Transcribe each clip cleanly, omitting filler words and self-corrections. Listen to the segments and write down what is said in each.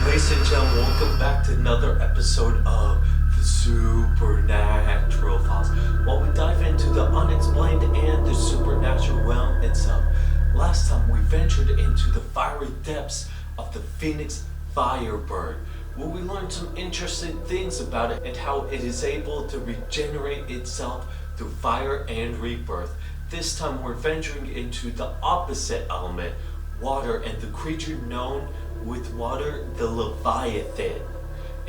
Ladies and gentlemen, welcome back to another episode of the Supernatural Files. While we dive into the unexplained and the supernatural realm itself, last time we ventured into the fiery depths of the Phoenix Firebird, where we learned some interesting things about it and how it is able to regenerate itself through fire and rebirth. This time we're venturing into the opposite element, water, and the creature known with water, the Leviathan.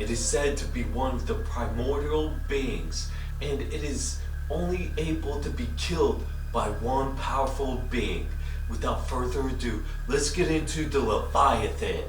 It is said to be one of the primordial beings, and it is only able to be killed by one powerful being. Without further ado, let's get into the Leviathan.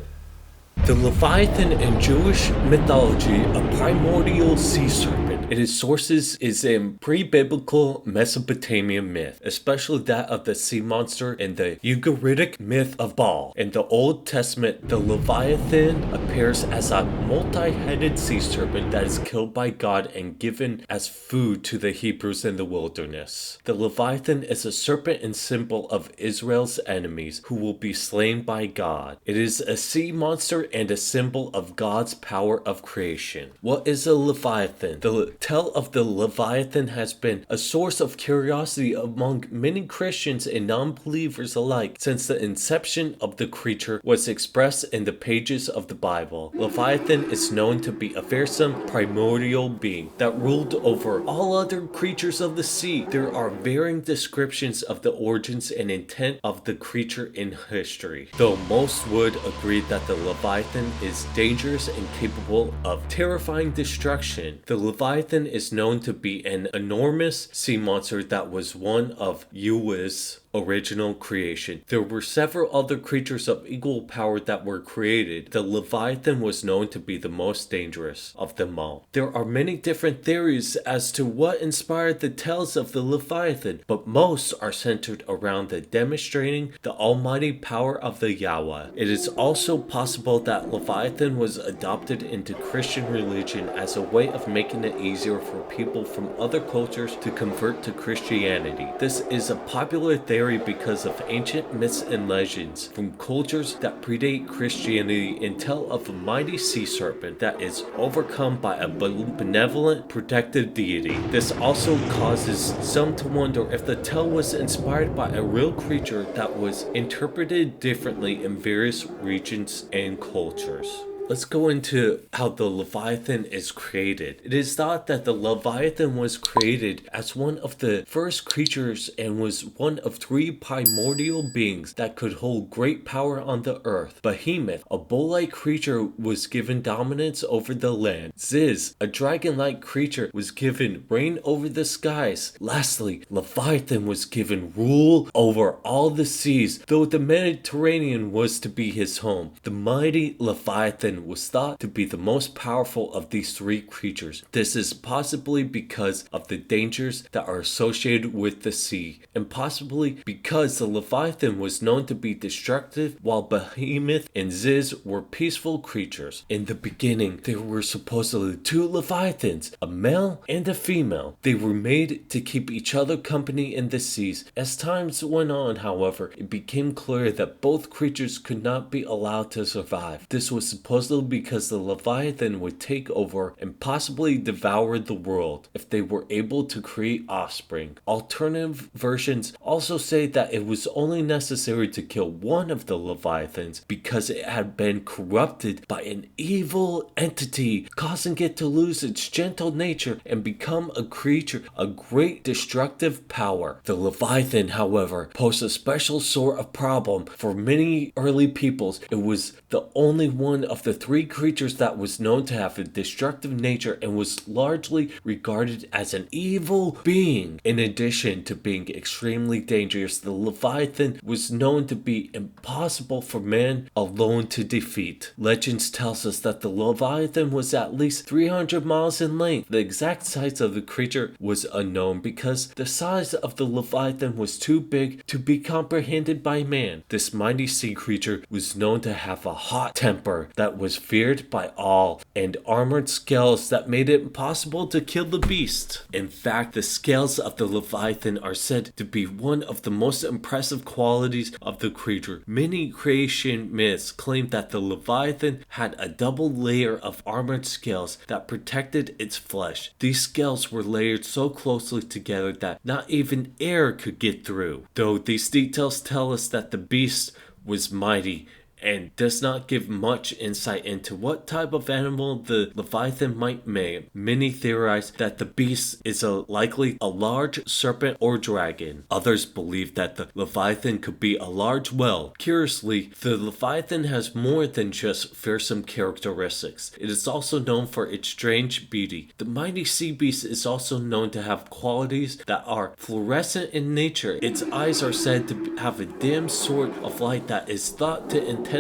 The Leviathan in Jewish mythology, a primordial sea serpent. Its sources is in pre-biblical Mesopotamian myth, especially that of the sea monster in the Ugaritic myth of Baal. In the Old Testament, the Leviathan appears as a multi-headed sea serpent that is killed by God and given as food to the Hebrews in the wilderness. The Leviathan is a serpent and symbol of Israel's enemies who will be slain by God. It is a sea monster and a symbol of God's power of creation. What is a Leviathan? The tale of the Leviathan has been a source of curiosity among many Christians and non-believers alike since the inception of the creature was expressed in the pages of the Bible. Leviathan is known to be a fearsome primordial being that ruled over all other creatures of the sea. There are varying descriptions of the origins and intent of the creature in history, though most would agree that the Leviathan is dangerous and capable of terrifying destruction. The Leviathan is known to be an enormous sea monster that was one of Yahweh's original creation. There were several other creatures of equal power that were created. The Leviathan was known to be the most dangerous of them all. There are many different theories as to what inspired the tales of the Leviathan, but most are centered around the demonstrating the almighty power of the Yahweh. It is also possible that Leviathan was adopted into Christian religion as a way of making it easier for people from other cultures to convert to Christianity. This is a popular theory because of ancient myths and legends from cultures that predate Christianity and tell of a mighty sea serpent that is overcome by a benevolent protective deity. This also causes some to wonder if the tale was inspired by a real creature that was interpreted differently in various regions and cultures. Let's go into how the Leviathan is created. It is thought that the Leviathan was created as one of the first creatures and was one of three primordial beings that could hold great power on the earth. Behemoth, a bull-like creature, was given dominance over the land. Ziz, a dragon-like creature, was given reign over the skies. Lastly, Leviathan was given rule over all the seas, though the Mediterranean was to be his home. The mighty Leviathan was thought to be the most powerful of these three creatures. This is possibly because of the dangers that are associated with the sea, and possibly because the Leviathan was known to be destructive while Behemoth and Ziz were peaceful creatures. In the beginning, there were supposedly two Leviathans, a male and a female. They were made to keep each other company in the seas. As times went on, however, it became clear that both creatures could not be allowed to survive. This was supposedly because the Leviathan would take over and possibly devour the world if they were able to create offspring. Alternative versions also say that it was only necessary to kill one of the Leviathans because it had been corrupted by an evil entity, causing it to lose its gentle nature and become a creature of great destructive power. The Leviathan, however, posed a special sort of problem for many early peoples. It was the only one of the three creatures that was known to have a destructive nature and was largely regarded as an evil being. In addition to being extremely dangerous, the Leviathan was known to be impossible for man alone to defeat. Legends tells us that the Leviathan was at least 300 miles in length. The exact size of the creature was unknown because the size of the Leviathan was too big to be comprehended by man. This mighty sea creature was known to have a hot temper that was feared by all, and armored scales that made it impossible to kill the beast. In fact, the scales of the Leviathan are said to be one of the most impressive qualities of the creature. Many creation myths claim that the Leviathan had a double layer of armored scales that protected its flesh. These scales were layered so closely together that not even air could get through. Though these details tell us that the beast was mighty and does not give much insight into what type of animal the Leviathan might be. Many theorize that the beast is likely a large serpent or dragon. Others believe that the Leviathan could be a large whale. Curiously, the Leviathan has more than just fearsome characteristics. It is also known for its strange beauty. The mighty sea beast is also known to have qualities that are fluorescent in nature. Its eyes are said to have a dim sort of light that is thought to intensify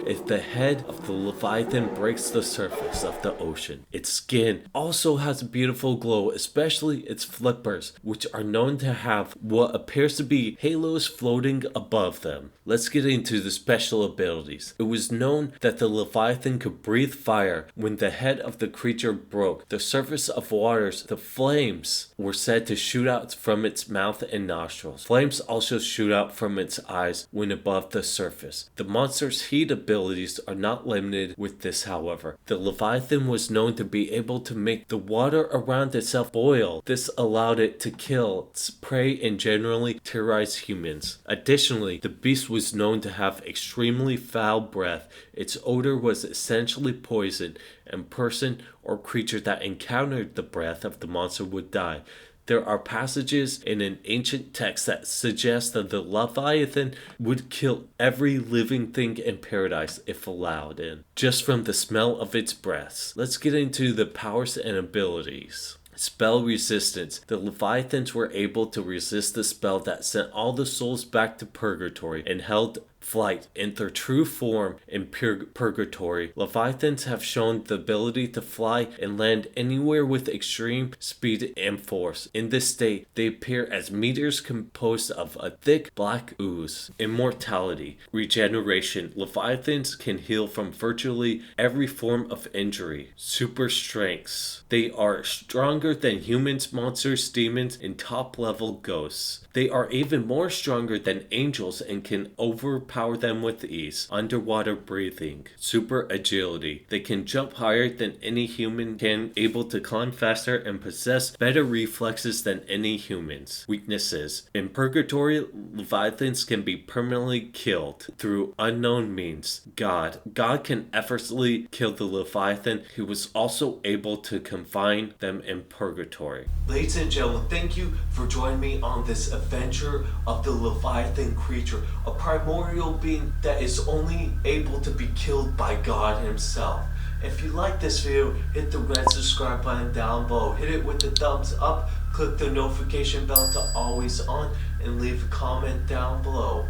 if the head of the Leviathan breaks the surface of the ocean. Its skin also has a beautiful glow, especially its flippers, which are known to have what appears to be halos floating above them. Let's get into the special abilities. It was known that the Leviathan could breathe fire. When the head of the creature broke the surface of waters, the flames were said to shoot out from its mouth and nostrils. Flames also shoot out from its eyes when above the surface. The monster's heat abilities are not limited with this, however. The Leviathan was known to be able to make the water around itself boil. This allowed it to kill its prey and generally terrorize humans. Additionally, the beast was known to have extremely foul breath. Its odor was essentially poison, and person or creature that encountered the breath of the monster would die. There are passages in an ancient text that suggest that the Leviathan would kill every living thing in paradise if allowed in, just from the smell of its breath. Let's get into the powers and abilities. Spell resistance. The Leviathans were able to resist the spell that sent all the souls back to purgatory and held flight in their true form in purgatory. Leviathans have shown the ability to fly and land anywhere with extreme speed and force. In this state, they appear as meteors composed of a thick black ooze. Immortality. Regeneration. Leviathans can heal from virtually every form of injury. Super strengths. They are stronger than humans, monsters, demons, and top-level ghosts. They are even more stronger than angels and can overpower them with ease. Underwater breathing. Super agility. They can jump higher than any human can, able to climb faster, and possess better reflexes than any humans. Weaknesses. In purgatory, Leviathans can be permanently killed through unknown means. God can effortlessly kill the Leviathan. He was also able to confine them in purgatory. Ladies and gentlemen, thank you for joining me on this adventure of the Leviathan creature, a primordial being that is only able to be killed by God himself. If you like this video, hit the red subscribe button down below, hit it with the thumbs up, click the notification bell to always on, and leave a comment down below.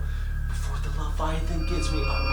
Before the Leviathan gets me, I'm